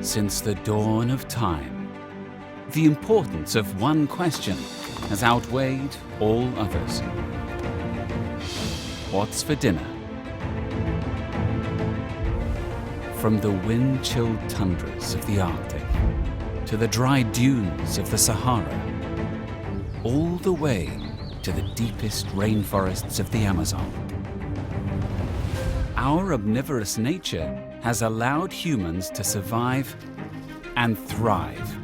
Since the dawn of time, the importance of one question has outweighed all others. What's for dinner? From the wind-chilled tundras of the Arctic to the dry dunes of the Sahara, all the way to the deepest rainforests of the Amazon. Our omnivorous nature has allowed humans to survive and thrive.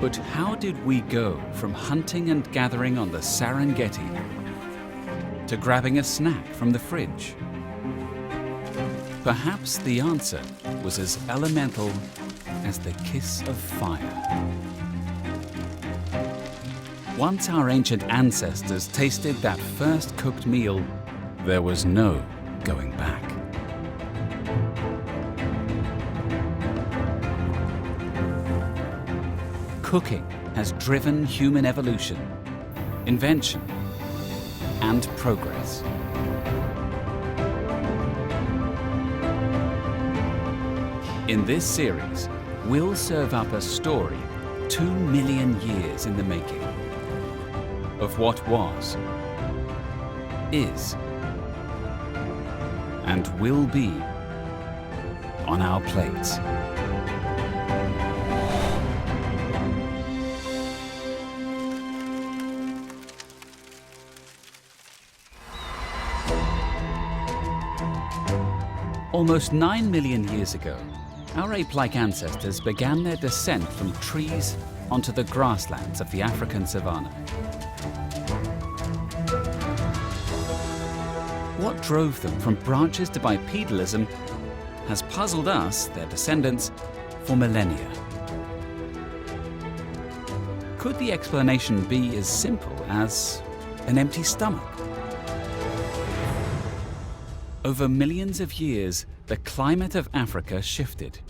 But how did we go from hunting and gathering on the Serengeti to grabbing a snack from the fridge? Perhaps the answer was as elemental as the kiss of fire. Once our ancient ancestors tasted that first cooked meal, there was no going back. Cooking has driven human evolution, invention, and progress. In this series, we'll serve up a story 2 million years in the making of what was, is, and will be on our plates. Almost 9 million years ago, our ape-like ancestors began their descent from trees onto the grasslands of the African savanna. What drove them from branches to bipedalism has puzzled us, their descendants, for millennia. Could the explanation be as simple as an empty stomach? Over millions of years, the climate of Africa shifted.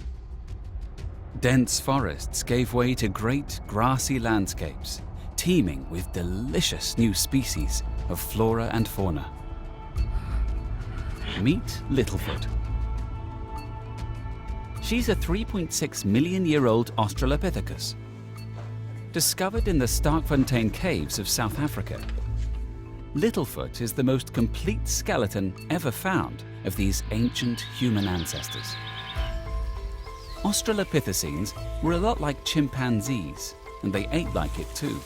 Dense forests gave way to great grassy landscapes, teeming with delicious new species of flora and fauna. Meet Littlefoot. She's a 3.6 million year old Australopithecus, discovered in the Starkfontein caves of South Africa. Littlefoot is the most complete skeleton ever found of these ancient human ancestors. Australopithecines were a lot like chimpanzees, and they ate like it too.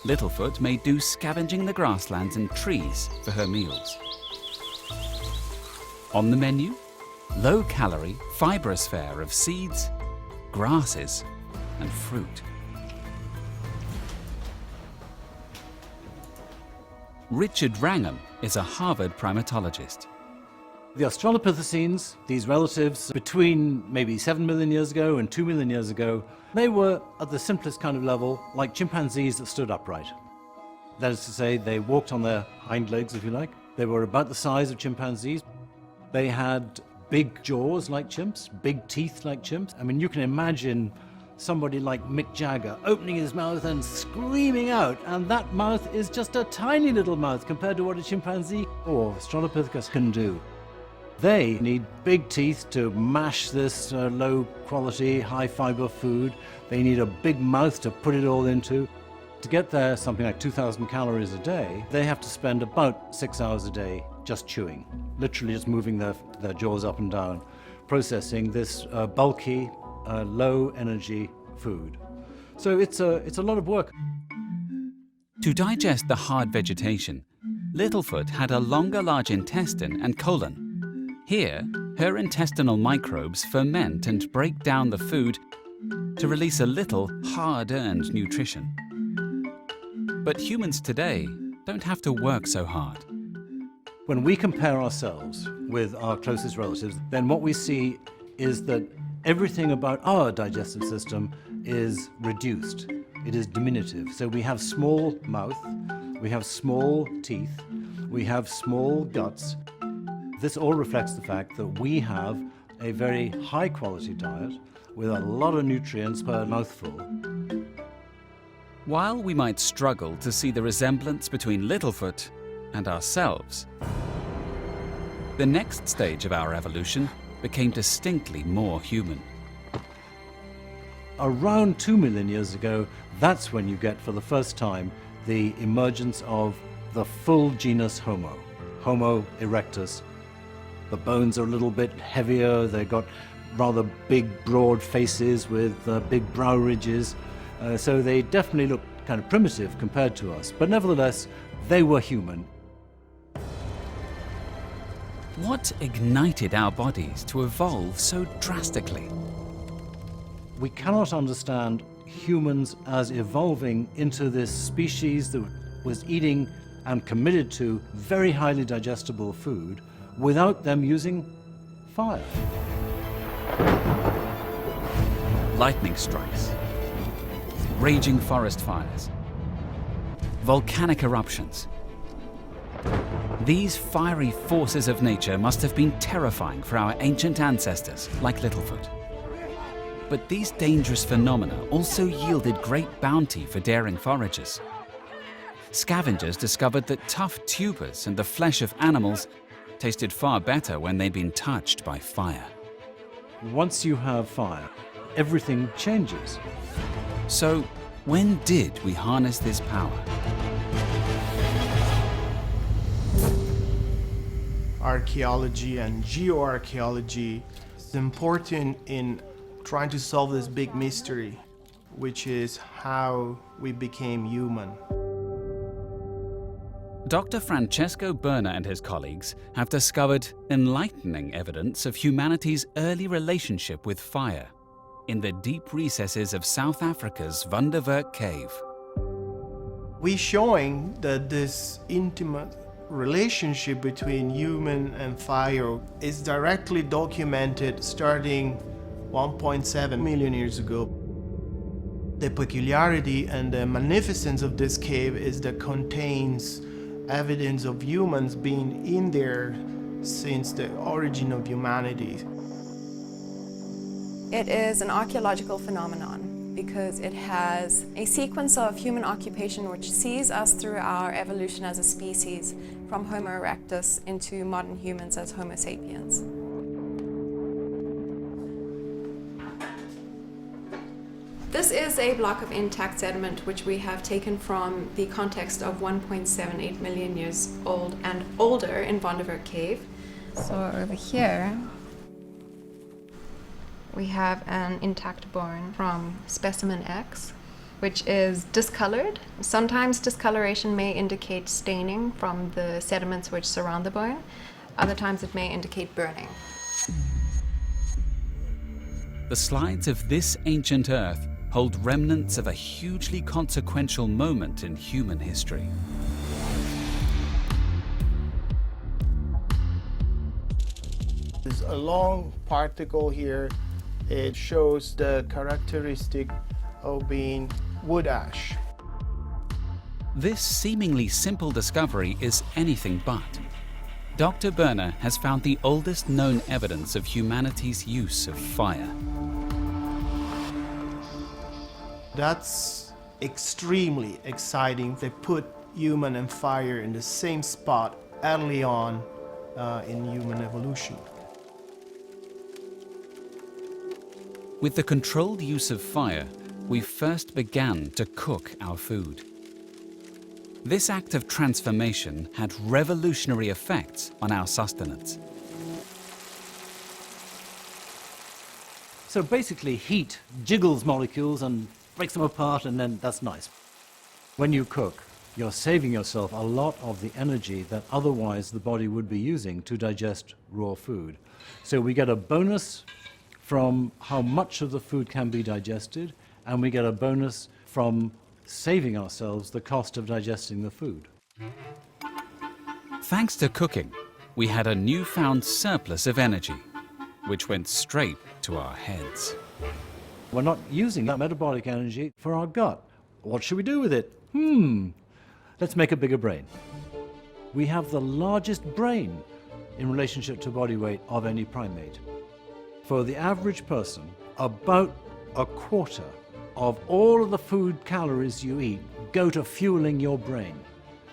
Littlefoot may do scavenging the grasslands and trees for her meals. On the menu, low-calorie, fibrous fare of seeds, grasses, and fruit. Richard Wrangham is a Harvard primatologist. The Australopithecines, these relatives between maybe 7 million years ago and 2 million years ago, they were at the simplest kind of level like chimpanzees that stood upright. That is to say, they walked on their hind legs, if you like. They were about the size of chimpanzees. They had big jaws like chimps, big teeth like chimps. I mean, you can imagine somebody like Mick Jagger opening his mouth and screaming out, and that mouth is just a tiny little mouth compared to what a chimpanzee or Australopithecus can do. They need big teeth to mash this low-quality, high-fiber food. They need a big mouth to put it all into. To get there something like 2,000 calories a day, they have to spend about 6 hours a day just chewing, literally just moving their jaws up and down, processing this bulky, low-energy food. So it's a lot of work. To digest the hard vegetation, Littlefoot had a longer large intestine and colon. Here, her intestinal microbes ferment and break down the food to release a little hard-earned nutrition. But humans today don't have to work so hard. When we compare ourselves with our closest relatives, then what we see is that everything about our digestive system is reduced. It is diminutive. So we have small mouth, we have small teeth, we have small guts. This all reflects the fact that we have a very high quality diet with a lot of nutrients per mouthful. While we might struggle to see the resemblance between Littlefoot and ourselves, The next stage of our evolution became distinctly more human. Around 2 million years ago, that's when you get for the first time the emergence of the full genus Homo, Homo erectus. The bones are a little bit heavier, they've got rather big, broad faces with big brow ridges, so they definitely look kind of primitive compared to us, but nevertheless, they were human. What ignited our bodies to evolve so drastically? We cannot understand humans as evolving into this species that was eating and committed to very highly digestible food without them using fire. Lightning strikes, raging forest fires, volcanic eruptions. These fiery forces of nature must have been terrifying for our ancient ancestors, like Littlefoot. But these dangerous phenomena also yielded great bounty for daring foragers. Scavengers discovered that tough tubers and the flesh of animals tasted far better when they'd been touched by fire. Once you have fire, everything changes. So, when did we harness this power? Archaeology and geoarchaeology is important in trying to solve this big mystery, which is how we became human. Dr. Francesco Berna and his colleagues have discovered enlightening evidence of humanity's early relationship with fire in the deep recesses of South Africa's Wonderwerk cave. We're showing that this intimate relationship between human and fire is directly documented starting 1.7 million years ago. The peculiarity and the magnificence of this cave is that it contains evidence of humans being in there since the origin of humanity. It is an archaeological phenomenon because it has a sequence of human occupation which sees us through our evolution as a species from Homo erectus into modern humans as Homo sapiens. This is a block of intact sediment which we have taken from the context of 1.78 million years old and older in Wonderwerk cave. So over here we have an intact bone from specimen X, which is discolored. Sometimes discoloration may indicate staining from the sediments which surround the bone. Other times it may indicate burning. The slides of this ancient Earth hold remnants of a hugely consequential moment in human history. There's a long particle here. It shows the characteristic of being wood ash. This seemingly simple discovery is anything but. Dr. Berna has found the oldest known evidence of humanity's use of fire. That's extremely exciting. They put human and fire in the same spot early on in human evolution. With the controlled use of fire, we first began to cook our food. This act of transformation had revolutionary effects on our sustenance. So basically, heat jiggles molecules and breaks them apart, and then that's nice. When you cook, you're saving yourself a lot of the energy that otherwise the body would be using to digest raw food. So we get a bonus from how much of the food can be digested, and we get a bonus from saving ourselves the cost of digesting the food. Thanks to cooking, we had a newfound surplus of energy, which went straight to our heads. We're not using that metabolic energy for our gut. What should we do with it? Let's make a bigger brain. We have the largest brain in relationship to body weight of any primate. For the average person, about a quarter of all of the food calories you eat go to fueling your brain.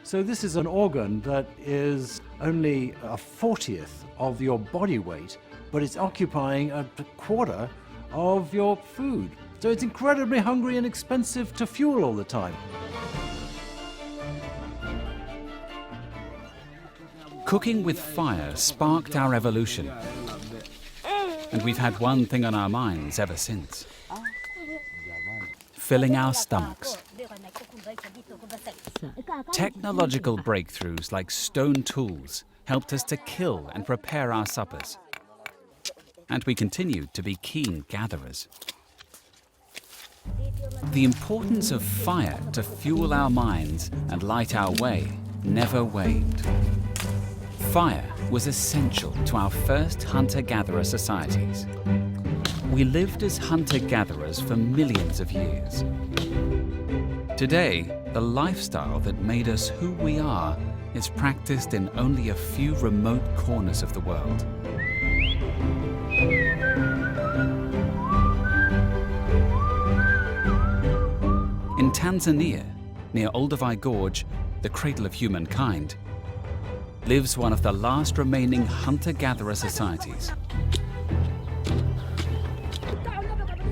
So this is an organ that is only a 40th of your body weight, but it's occupying a quarter of your food. So it's incredibly hungry and expensive to fuel all the time. Cooking with fire sparked our evolution, and we've had one thing on our minds ever since: filling our stomachs. Technological breakthroughs like stone tools helped us to kill and prepare our suppers, and we continued to be keen gatherers. The importance of fire to fuel our minds and light our way never waned. Fire was essential to our first hunter-gatherer societies. We lived as hunter-gatherers for millions of years. Today, the lifestyle that made us who we are is practiced in only a few remote corners of the world. In Tanzania, near Olduvai Gorge, the cradle of humankind, lives one of the last remaining hunter-gatherer societies,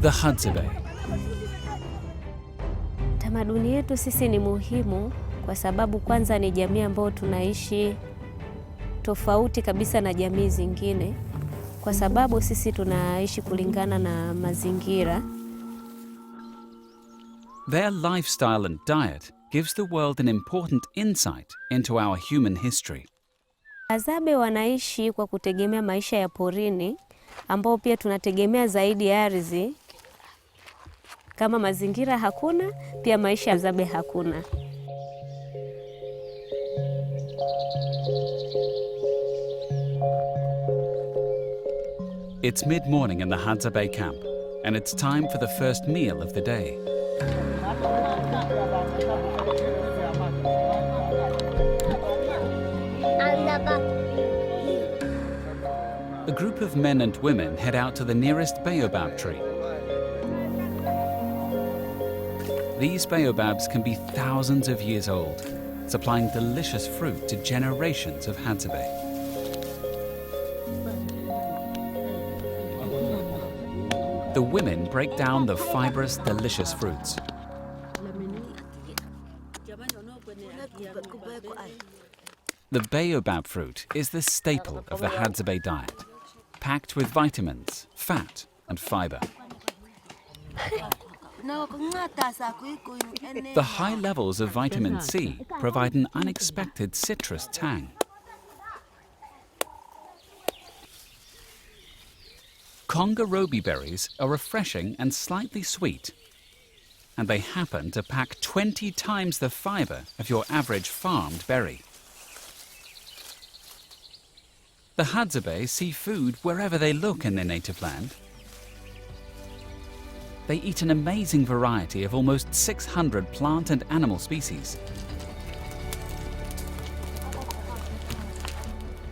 the Hadzabe. Tamaduni yetu sisi ni muhimu kwa sababu kwanza ni jamii ambayo tunaishi tofauti kabisa na jamii zingine, kwa sababu sisi tunaishi kulingana na mazingira. Their lifestyle and diet gives the world an important insight into our human history. Hadzabe wanaishi kwa kutegemea maisha ya porini, ambao pia tunategemea zaidi ya ardhi. Kama mazingira hakuna, pia maisha ya Hadzabe hakuna. It's mid-morning in the Hadzabe camp, and it's time for the first meal of the day. A group of men and women head out to the nearest baobab tree. These baobabs can be thousands of years old, supplying delicious fruit to generations of Hadzabe. The women break down the fibrous, delicious fruits. The baobab fruit is the staple of the Hadzabe diet, packed with vitamins, fat, and fiber. The high levels of vitamin C provide an unexpected citrus tang. Kongarobi berries are refreshing and slightly sweet, and they happen to pack 20 times the fiber of your average farmed berry. The Hadzabe see food wherever they look in their native land. They eat an amazing variety of almost 600 plant and animal species.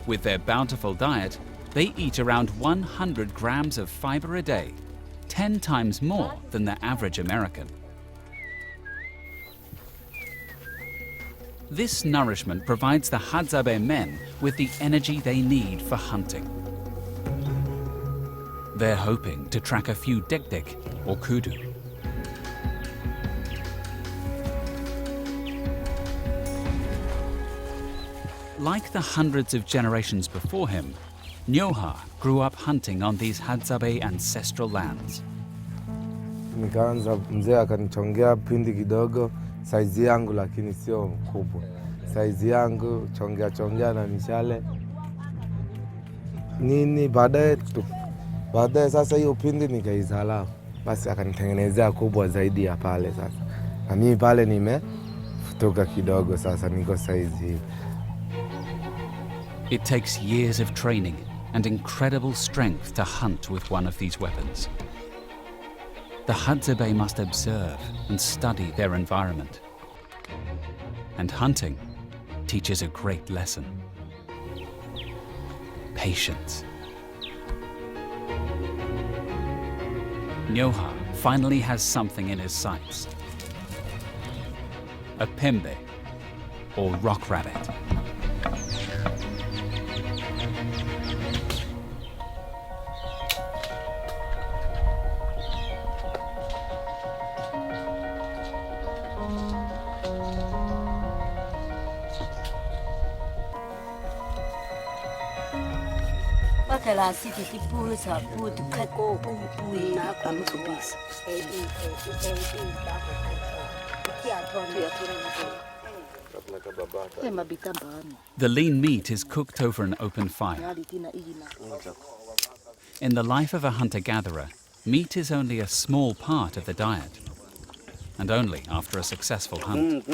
With their bountiful diet, they eat around 100 grams of fiber a day, 10 times more than the average American. This nourishment provides the Hadzabe men with the energy they need for hunting. They're hoping to track a few dik-dik or kudu. Like the hundreds of generations before him, Nyoha grew up hunting on these Hadzabe ancestral lands. Nikaanza mzee akanichongea pindi kidogo saizi yangu, lakini sio mkubwa. Saizi yangu chongea na mishale nini, baadaye sasa hiyo pindi nikaizala, basi akanitengenezea kubwa zaidi ya pale sasa. Na mimi pale nimefutuka kidogo, sasa niko saizi. It takes years of training and incredible strength to hunt with one of these weapons. The Hadzabe must observe and study their environment. And hunting teaches a great lesson: patience. Nyoha finally has something in his sights: a pembe, or rock rabbit. The lean meat is cooked over an open fire. In the life of a hunter-gatherer, meat is only a small part of the diet, and only after a successful hunt.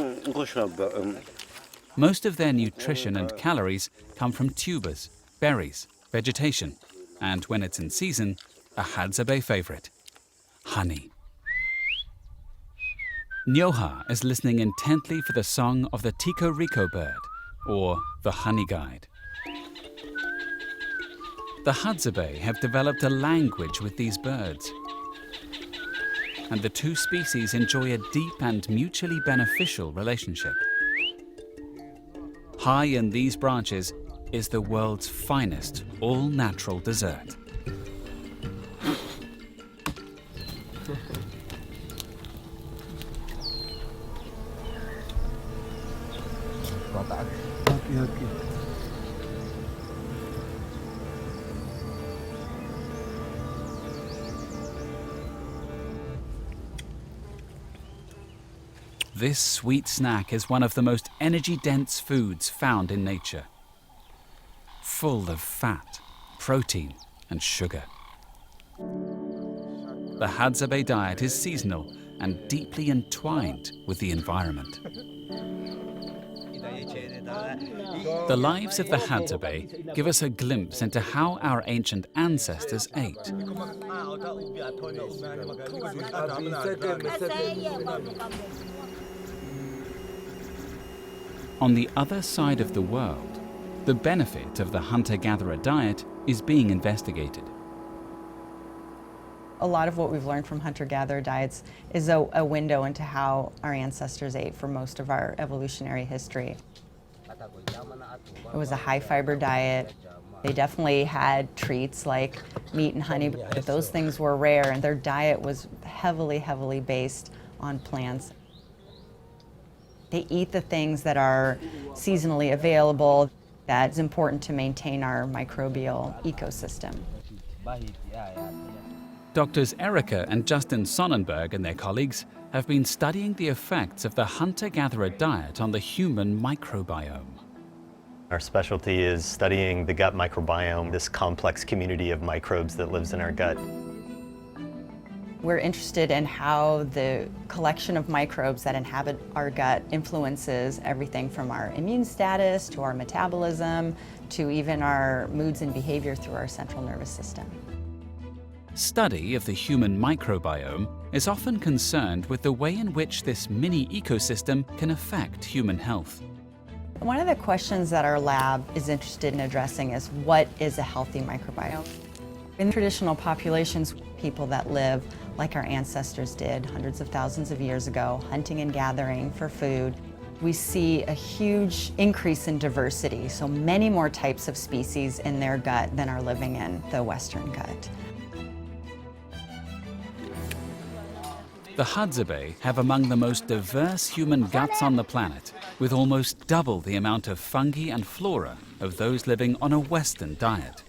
Most of their nutrition and calories come from tubers, berries, vegetation, and when it's in season, a Hadzabe favorite, honey. Nyoha is listening intently for the song of the Tico Rico bird, or the honey guide. The Hadzabe have developed a language with these birds, and the two species enjoy a deep and mutually beneficial relationship. High in these branches is the world's finest all-natural dessert. This sweet snack is one of the most energy-dense foods found in nature. Full of fat, protein, and sugar. The Hadzabe diet is seasonal and deeply entwined with the environment. The lives of the Hadzabe give us a glimpse into how our ancient ancestors ate. On the other side of the world, the benefit of the hunter-gatherer diet is being investigated. A lot of what we've learned from hunter-gatherer diets is a window into how our ancestors ate for most of our evolutionary history. It was a high-fiber diet. They definitely had treats like meat and honey, but those things were rare, and their diet was heavily, heavily based on plants. They eat the things that are seasonally available. That's important to maintain our microbial ecosystem. Doctors Erica and Justin Sonnenberg and their colleagues have been studying the effects of the hunter-gatherer diet on the human microbiome. Our specialty is studying the gut microbiome, this complex community of microbes that lives in our gut. We're interested in how the collection of microbes that inhabit our gut influences everything from our immune status to our metabolism to even our moods and behavior through our central nervous system. Study of the human microbiome is often concerned with the way in which this mini ecosystem can affect human health. One of the questions that our lab is interested in addressing is, what is a healthy microbiome? In traditional populations, people that live like our ancestors did hundreds of thousands of years ago, hunting and gathering for food, we see a huge increase in diversity, so many more types of species in their gut than are living in the Western gut. The Hadzabe have among the most diverse human guts on the planet, with almost double the amount of fungi and flora of those living on a Western diet.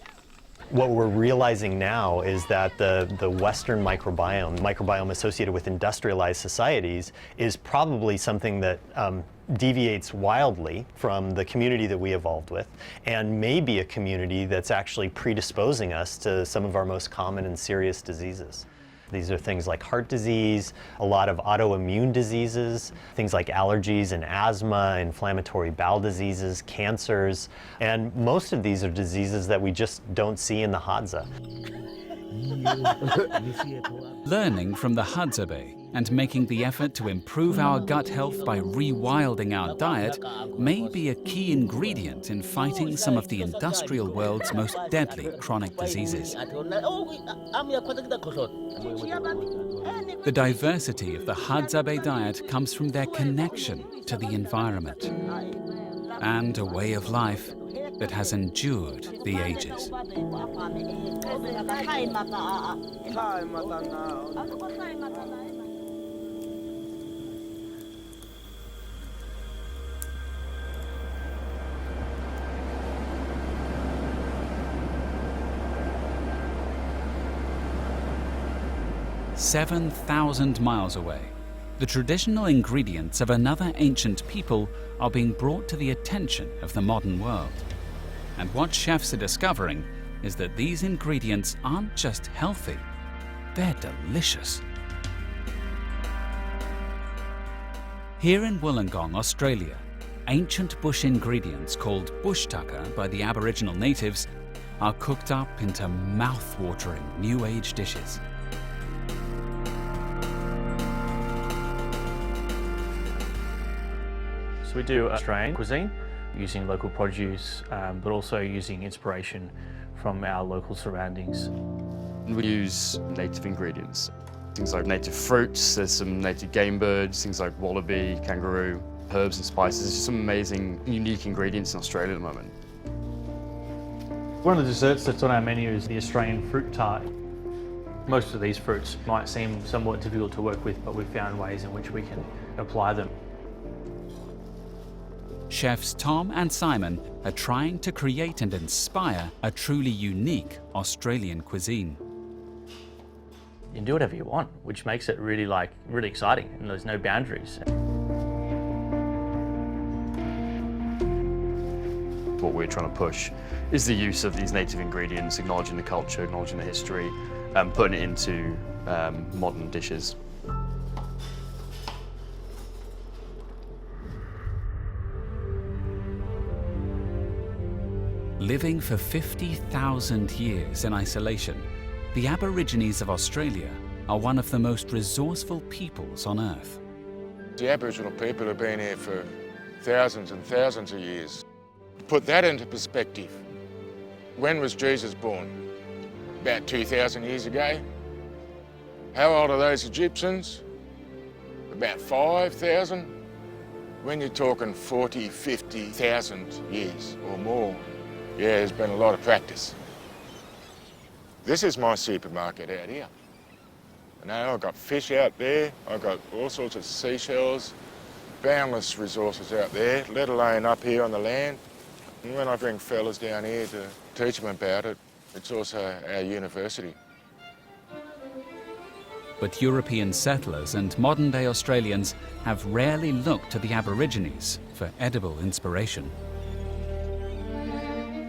What we're realizing now is that the Western microbiome associated with industrialized societies, is probably something that deviates wildly from the community that we evolved with, and may be a community that's actually predisposing us to some of our most common and serious diseases. These are things like heart disease, a lot of autoimmune diseases, things like allergies and asthma, inflammatory bowel diseases, cancers, and most of these are diseases that we just don't see in the Hadza. Learning from the Hadzabe and making the effort to improve our gut health by rewilding our diet may be a key ingredient in fighting some of the industrial world's most deadly chronic diseases. The diversity of the Hadzabe diet comes from their connection to the environment and a way of life that has endured the ages. 7,000 miles away, the traditional ingredients of another ancient people are being brought to the attention of the modern world. And what chefs are discovering is that these ingredients aren't just healthy, they're delicious. Here in Wollongong, Australia, ancient bush ingredients called bush tucker by the Aboriginal natives are cooked up into mouth-watering New Age dishes. So we do Australian cuisine using local produce, but also using inspiration from our local surroundings. We use native ingredients, things like native fruits, there's some native game birds, things like wallaby, kangaroo, herbs and spices. There's just some amazing, unique ingredients in Australia at the moment. One of the desserts that's on our menu is the Australian fruit tart. Most of these fruits might seem somewhat difficult to work with, but we've found ways in which we can apply them. Chefs Tom and Simon are trying to create and inspire a truly unique Australian cuisine. You can do whatever you want, which makes it really exciting, and there's no boundaries. What we're trying to push is the use of these native ingredients, acknowledging the culture, acknowledging the history, and putting it into modern dishes. Living for 50,000 years in isolation, the Aborigines of Australia are one of the most resourceful peoples on Earth. The Aboriginal people have been here for thousands and thousands of years. To put that into perspective, when was Jesus born? About 2,000 years ago. How old are those Egyptians? About 5,000. When you're talking 40, 50,000 years or more, yeah, there's been a lot of practice. This is my supermarket out here. You know, I've got fish out there, I've got all sorts of seashells, boundless resources out there, let alone up here on the land. And when I bring fellas down here to teach them about it, it's also our university. But European settlers and modern-day Australians have rarely looked to the Aborigines for edible inspiration.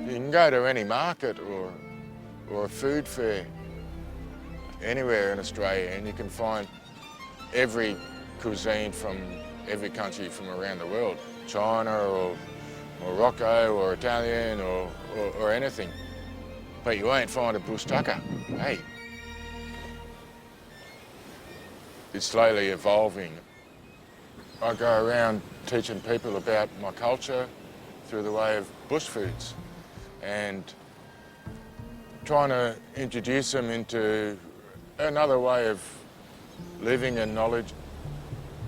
You can go to any market or a food fair anywhere in Australia and you can find every cuisine from every country from around the world. China or Morocco or Italian or anything. But you won't find a bush tucker. Hey. It's slowly evolving. I go around teaching people about my culture through the way of bush foods and trying to introduce them into another way of living and knowledge.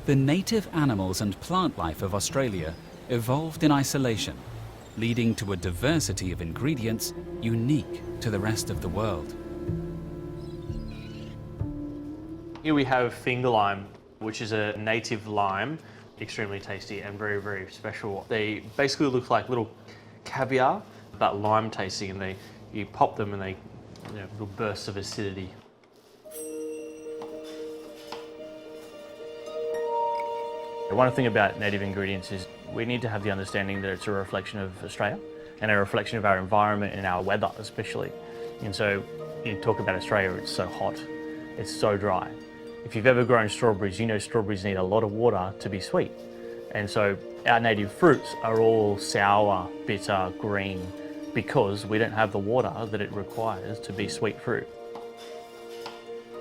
The native animals and plant life of Australia evolved in isolation, leading to a diversity of ingredients unique to the rest of the world. Here we have finger lime, which is a native lime, extremely tasty and very, very special. They basically look like little caviar, but lime tasting, and you pop them and they, little bursts of acidity. One thing about native ingredients is we need to have the understanding that it's a reflection of Australia and a reflection of our environment and our weather especially. And so you talk about Australia, it's so hot, it's so dry. If you've ever grown strawberries, you know strawberries need a lot of water to be sweet. And so our native fruits are all sour, bitter, green, because we don't have the water that it requires to be sweet fruit.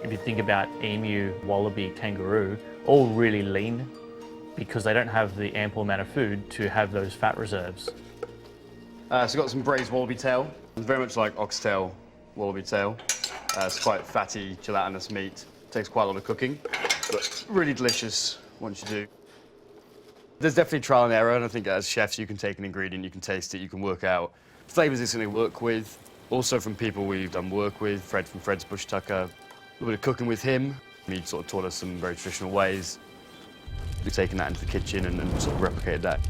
If you think about emu, wallaby, kangaroo, all really lean because they don't have the ample amount of food to have those fat reserves. So we've got some braised wallaby tail. It's very much like oxtail, wallaby tail. It's quite fatty, gelatinous meat. Takes quite a lot of cooking, but really delicious once you do. There's definitely trial and error, and I think as chefs you can take an ingredient, you can taste it, you can work out flavours it's going to work with. Also from people we've done work with, Fred from Fred's Bush Tucker, a little bit of cooking with him. He sort of taught us some very traditional ways. We've taken that into the kitchen and sort of replicated that.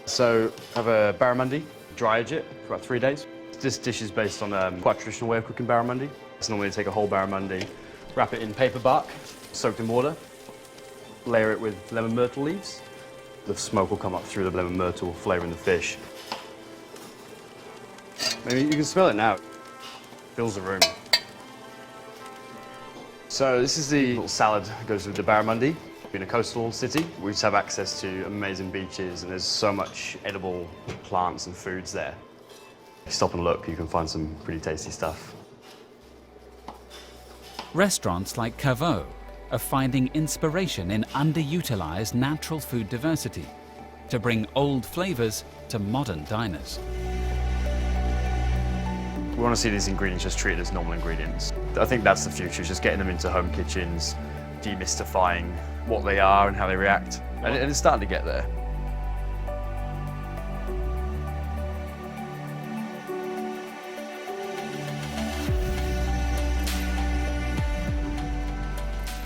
So I have a barramundi, dry age it for about 3 days. This dish is based on quite a traditional way of cooking barramundi. So normally you take a whole barramundi, wrap it in paper bark, soaked in water, layer it with lemon myrtle leaves. The smoke will come up through the lemon myrtle, flavouring the fish. Maybe you can smell it now. It fills the room. So this is the little salad that goes with the barramundi. In a coastal city, we just have access to amazing beaches and there's so much edible plants and foods there. If you stop and look, you can find some pretty tasty stuff. Restaurants like Caveau are finding inspiration in underutilized natural food diversity to bring old flavors to modern diners. We want to see these ingredients just treated as normal ingredients. I think that's the future, is just getting them into home kitchens, demystifying what they are and how they react. And it's starting to get there.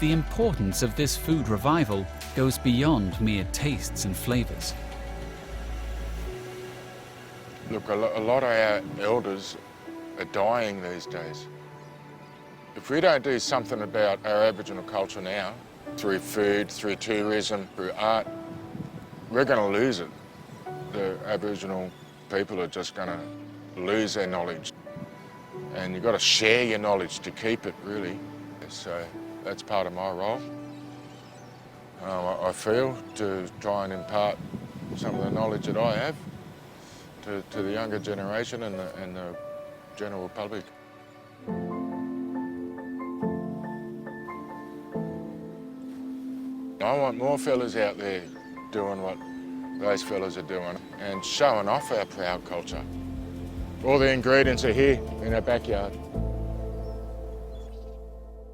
The importance of this food revival goes beyond mere tastes and flavors. Look, a lot of our elders are dying these days. If we don't do something about our Aboriginal culture now, through food, through tourism, through art, we're going to lose it. The Aboriginal people are just going to lose their knowledge. And you've got to share your knowledge to keep it, really. So that's part of my role. I feel to try and impart some of the knowledge that I have to the younger generation and the general public. I want more fellas out there doing what those fellas are doing and showing off our proud culture. All the ingredients are here in our backyard.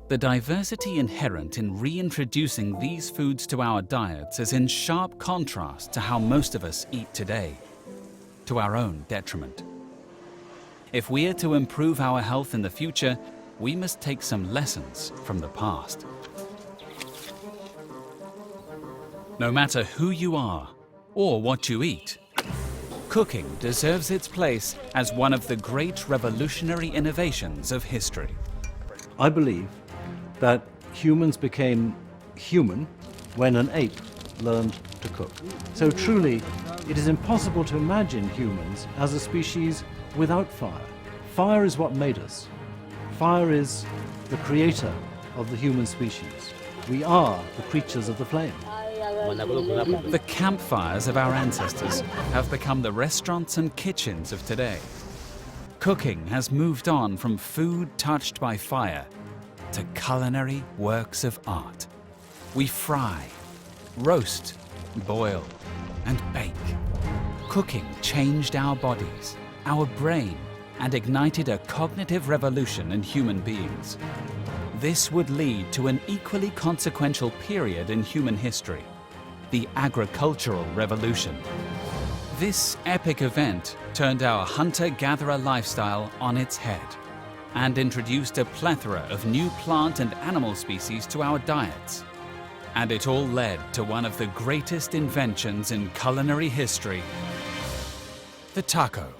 The diversity inherent in reintroducing these foods to our diets is in sharp contrast to how most of us eat today, to our own detriment. If we are to improve our health in the future, we must take some lessons from the past. No matter who you are or what you eat, cooking deserves its place as one of the great revolutionary innovations of history. I believe that humans became human when an ape learned to cook. So truly, it is impossible to imagine humans as a species without fire. Fire is what made us. Fire is the creator of the human species. We are the creatures of the flame. The campfires of our ancestors have become the restaurants and kitchens of today. Cooking has moved on from food touched by fire to culinary works of art. We fry, roast, boil, and bake. Cooking changed our bodies, our brain, and ignited a cognitive revolution in human beings. This would lead to an equally consequential period in human history, the agricultural revolution. This epic event turned our hunter-gatherer lifestyle on its head and introduced a plethora of new plant and animal species to our diets. And it all led to one of the greatest inventions in culinary history, the taco.